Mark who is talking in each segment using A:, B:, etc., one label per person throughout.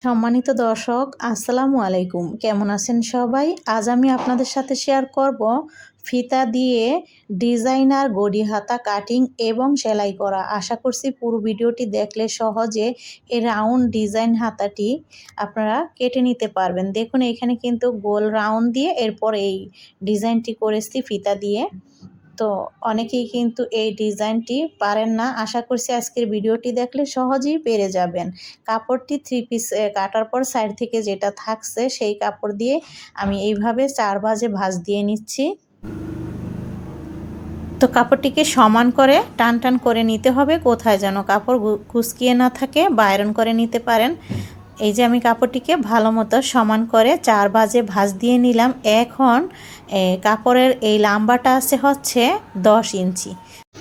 A: সম্মানিত দর্শক, আসসালামু আলাইকুম। কেমন আছেন সবাই? আজ আমি আপনাদের সাথে শেয়ার করব ফিতা দিয়ে ডিজাইনার গড়ি হাতা কাটিং এবং সেলাই করা। আশা করছি পুরো ভিডিওটি দেখলে সহজে এই রাউন্ড ডিজাইন হাতাটি আপনারা কেটে নিতে পারবেন। দেখুন এখানে কিন্তু গোল রাউন্ড দিয়ে এরপর এই ডিজাইনটি করেছি ফিতা দিয়ে। তো অনেকেই কিন্তু এই ডিজাইনটি পারেন না। আশা করছি আজকের ভিডিওটি দেখলে সহজেই পেরে যাবেন। কাপড়টি 3 পিস কাটার পর সাইড থেকে যেটা থাকছে সেই কাপড় দিয়ে আমি এইভাবে 4 ভাঁজে ভাঁজ দিয়ে নিচ্ছি। তো কাপড়টিকে সমান করে টান টান করে নিতে হবে, কোথায় যেন কাপড় কুঁচকিয়ে না থাকে বা আয়রন করে নিতে পারেন। এই যে আমি কাপড়টিকে ভালো মতো সমান করে 4 ভাঁজে ভাঁজ দিয়ে নিলাম। এখন কাপড়ের এই লাম্বাটা আছে হচ্ছে 10 ইঞ্চি।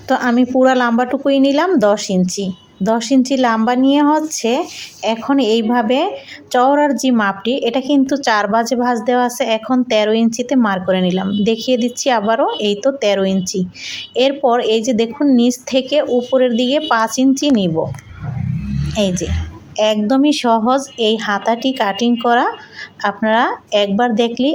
A: তো আমি পুরো লাম্বাটুকুই নিলাম 10 ইঞ্চি। 10 ইঞ্চি লাম্বা নিয়ে হচ্ছে এখন এইভাবে চওড়ার যে মাপটি এটা কিন্তু 4 ভাঁজে ভাঁজ দেওয়া আছে। এখন 13 ইঞ্চিতে মার্ক করে নিলাম। দেখিয়ে দিচ্ছি আবারও, এই তো 13 ইঞ্চি। এরপর এই যে দেখুন নিচ থেকে উপরের দিকে 5 ইঞ্চি নিব। এই যে একদমই সহজ এই হাতাটি কাটিং করা। আপনারা একবার দেখলে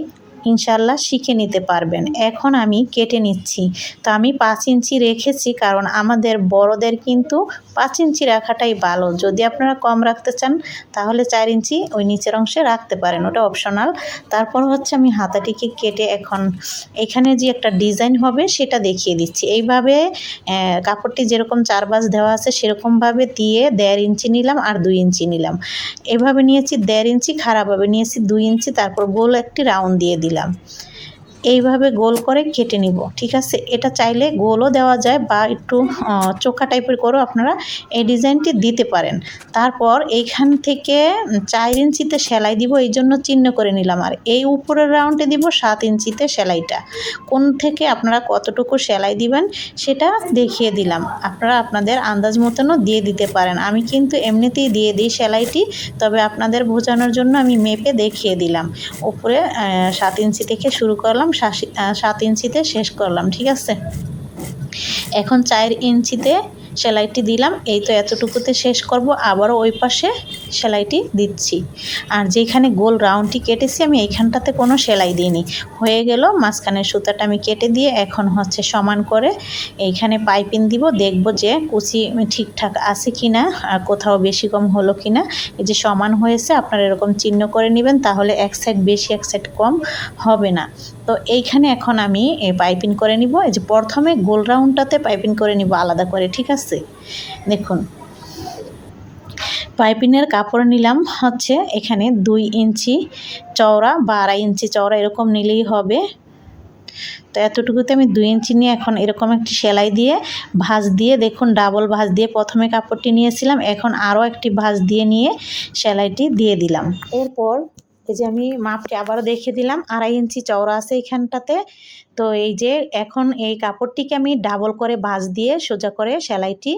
A: ইনশাল্লাহ শিখে নিতে পারবেন। এখন আমি কেটে নিচ্ছি। তো আমি 5 ইঞ্চি রেখেছি, কারণ আমাদের বড়দের কিন্তু 5 ইঞ্চি রাখাটাই ভালো। যদি আপনারা কম রাখতে চান তাহলে 4 ইঞ্চি ওই নিচের অংশে রাখতে পারেন, ওটা অপশনাল। তারপর হচ্ছে আমি হাতাটিকে কেটে এখন এখানে যে একটা ডিজাইন হবে সেটা দেখিয়ে দিচ্ছি। এইভাবে কাপড়টি যেরকম 4 ভাঁজ দেওয়া আছে সেরকমভাবে দিয়ে 1.5 ইঞ্চি নিলাম আর 2 ইঞ্চি নিলাম। এভাবে নিয়েছি 1.5 ইঞ্চি, খারাপভাবে নিয়েছি 2 ইঞ্চি, তারপর গোল একটি রাউন্ড দিয়ে দিলাম। এইভাবে গোল করে কেটে নিব, ঠিক আছে। এটা চাইলে গোলও দেওয়া যায় বা একটু চোখা টাইপের করেও আপনারা এই ডিজাইনটি দিতে পারেন। তারপর এইখান থেকে 4 ইঞ্চিতে সেলাই দিব, এই জন্য চিহ্ন করে নিলাম। আর এই উপরের রাউন্ডে দিব 7 ইঞ্চিতে সেলাইটা। কোন থেকে আপনারা কতটুকু সেলাই দিবেন সেটা দেখিয়ে দিলাম। আপনারা আপনাদের আন্দাজ মতনও দিয়ে দিতে পারেন। আমি কিন্তু এমনিতেই দিয়ে দিই সেলাইটি, তবে আপনাদের বোঝানোর জন্য আমি মেপে দেখিয়ে দিলাম। উপরে 7 ইঞ্চি থেকে শুরু করলাম, 7 ইঞ্চিতে শেষ করলাম, ঠিক আছে। এখন 4 ইঞ্চিতে সেলাইটি দিলাম। এই তো এতটুকুতে শেষ করব, আবারও ওই পাশে সেলাইটি দিচ্ছি। আর যেখানে গোল রাউন্ডটি কেটেছি আমি এইখানটাতে কোনো সেলাই দিইনি। হয়ে গেল, মাঝখানের সুতাটা আমি কেটে দিয়ে এখন হচ্ছে সমান করে এইখানে পাইপিং দিব। দেখব যে কুচি ঠিকঠাক আছে কিনা, আর কোথাও বেশি কম হলো কিনা। এই যে সমান হয়েছে, আপনারা এরকম চিহ্ন করে নেবেন, তাহলে এক সাইড বেশি এক সাইড কম হবে না। তো এইখানে এখন আমি পাইপিং করে নিব। এই যে প্রথমে গোল রাউন্ডটাতে পাইপিং করে নিব আলাদা করে, ঠিক আছে। দেখুন পাইপিংয়ের কাপড় নিলাম হচ্ছে এখানে 2 ইঞ্চি চওড়া বা 2.5 ইঞ্চি চওড়া, এরকম নিলেই হবে। তো এতটুকুতে আমি 2 ইঞ্চি নিয়ে এখন এরকম একটি সেলাই দিয়ে ভাঁজ দিয়ে, দেখুন ডাবল ভাঁজ দিয়ে প্রথমে কাপড়টি নিয়েছিলাম, এখন আরও একটি ভাঁজ দিয়ে নিয়ে সেলাইটি দিয়ে দিলাম। এরপর এই যে আমি মাপটি আবারও দেখিয়ে দিলাম, 2.5 ইঞ্চি চওড়া আছে এইখানটাতে। তো এই যে এখন এই কাপড়টিকে আমি ডাবল করে ভাঁজ দিয়ে সোজা করে সেলাইটি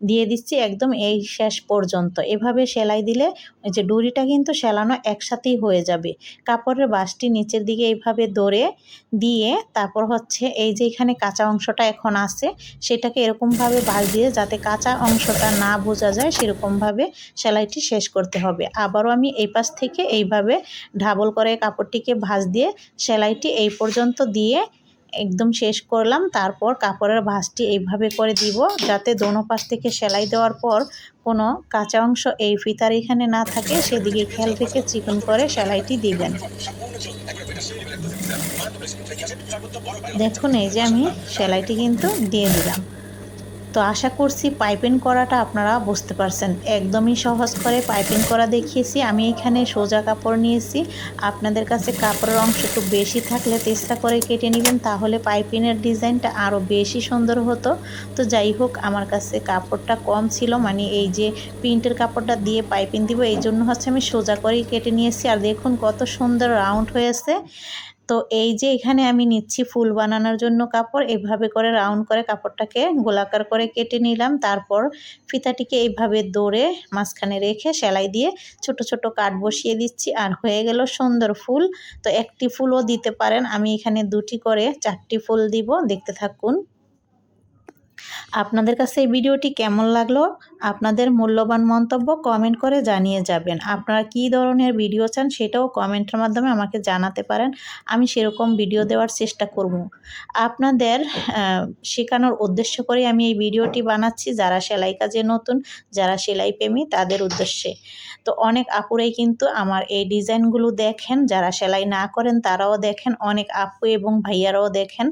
A: দিয়ে দিচ্ছি একদম এই শেষ পর্যন্ত। এভাবে সেলাই দিলে ওই যে ডুরিটা কিন্তু সেলানো একসাথেই হয়ে যাবে। কাপড়ের ভাঁজটি নিচের দিকে এইভাবে ধরে দিয়ে তারপর হচ্ছে এই যে এখানে কাঁচা অংশটা এখন আছে সেটাকে এরকমভাবে ভাঁজ দিয়ে, যাতে কাঁচা অংশটা না বোঝা যায় সেরকমভাবে সেলাইটি শেষ করতে হবে। আবারও আমি এই পাশ থেকে এইভাবে ডাবল করে কাপড়টিকে ভাঁজ দিয়ে সেলাইটি এই পর্যন্ত দিয়ে একদম শেষ করলাম। তারপর কাপড়ের ভাঁজটি এইভাবে করে দিব, যাতে দোনো পাশ থেকে সেলাই দেওয়ার পর কোনো কাঁচা অংশ এই ফিতার এখানে না থাকে, সেদিকে খেয়াল রেখে চিকন করে সেলাইটি দিবেন। দেখুন এই যে আমি সেলাইটি কিন্তু দিয়ে দিলাম। তো আশা করছি পাইপিং করাটা আপনারা বুঝতে পারছেন। একদমই সহজ করে পাইপিং করা দেখিয়েছি। আমি এখানে সোজা কাপড় নিয়েছি। আপনাদের কাছে কাপড়ের অংশ একটু বেশি থাকলে তেস্তা করে কেটে নেবেন, তাহলে পাইপিংয়ের ডিজাইনটা আরও বেশি সুন্দর হতো। তো যাই হোক, আমার কাছে কাপড়টা কম ছিল, মানে এই যে প্রিন্টের কাপড়টা দিয়ে পাইপিং দিব, এই জন্য হচ্ছে আমি সোজা করেই কেটে নিয়েছি। আর দেখুন কত সুন্দর রাউন্ড হয়েছে। তো এই যে এখানে আমি নিচ্ছি ফুল বানানোর জন্য কাপড়, এভাবে করে রাউন্ড করে কাপড়টাকে গোলাকার করে কেটে নিলাম। তারপর ফিতাটিকে এইভাবে দৌড়ে মাঝখানে রেখে সেলাই দিয়ে ছোট ছোট কাট বসিয়ে দিচ্ছি, আর হয়ে গেল সুন্দর ফুল। তো একটি ফুলও দিতে পারেন, আমি এখানে 2টি করে 4টি ফুল দিব, দেখতে থাকুন। আপনাদের কাছে এই ভিডিওটি কেমন লাগলো? আপনাদের মূল্যবান মন্তব্য কমেন্ট করে জানিয়ে যাবেন। আপনারা কী ধরনের ভিডিও চান সেটাও কমেন্টের মাধ্যমে আমাকে জানাতে পারেন। আমি সেরকম ভিডিও দেওয়ার চেষ্টা করব। আপনাদের শেখানোর উদ্দেশ্য করে আমি এই ভিডিওটি বানাচ্ছি, যারা সেলাই কাজে নতুন, যারা সেলাই প্রেমী তাদের উদ্দেশ্যে। তো অনেক আপুরাই কিন্তু আমার এই ডিজাইনগুলো দেখেন, যারা সেলাই না করেন তারাও দেখেন, অনেক আপু এবং ভাইয়ারাও দেখেন।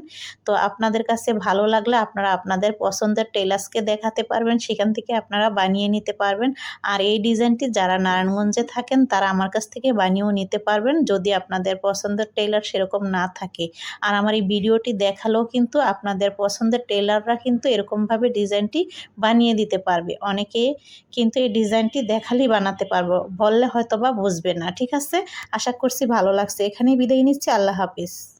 A: তো আপনাদের কাছে ভালো লাগলে আপনারা আপনাদের পছন্দের টেলার্সকে দেখাতে পারবেন, সেখান থেকে আপনারা বানিয়ে নিতে পারবেন। আর এই ডিজাইনটি যারা নারায়ণগঞ্জে থাকেন তারা আমার কাছ থেকে বানিয়েও নিতে পারবেন, যদি আপনাদের পছন্দের টেলার সেরকম না থাকে। আর আমার এই ভিডিওটি দেখালেও কিন্তু আপনাদের পছন্দের টেলাররা কিন্তু এরকমভাবে ডিজাইনটি বানিয়ে দিতে পারবে। অনেকে কিন্তু এই ডিজাইনটি দেখালেই বানাতে পারবো, বললে হয়তো বা বুঝবে না। ঠিক আছে, আশা করছি ভালো লাগছে। এখানেই বিদায় নিচ্ছি। আল্লাহ হাফিজ।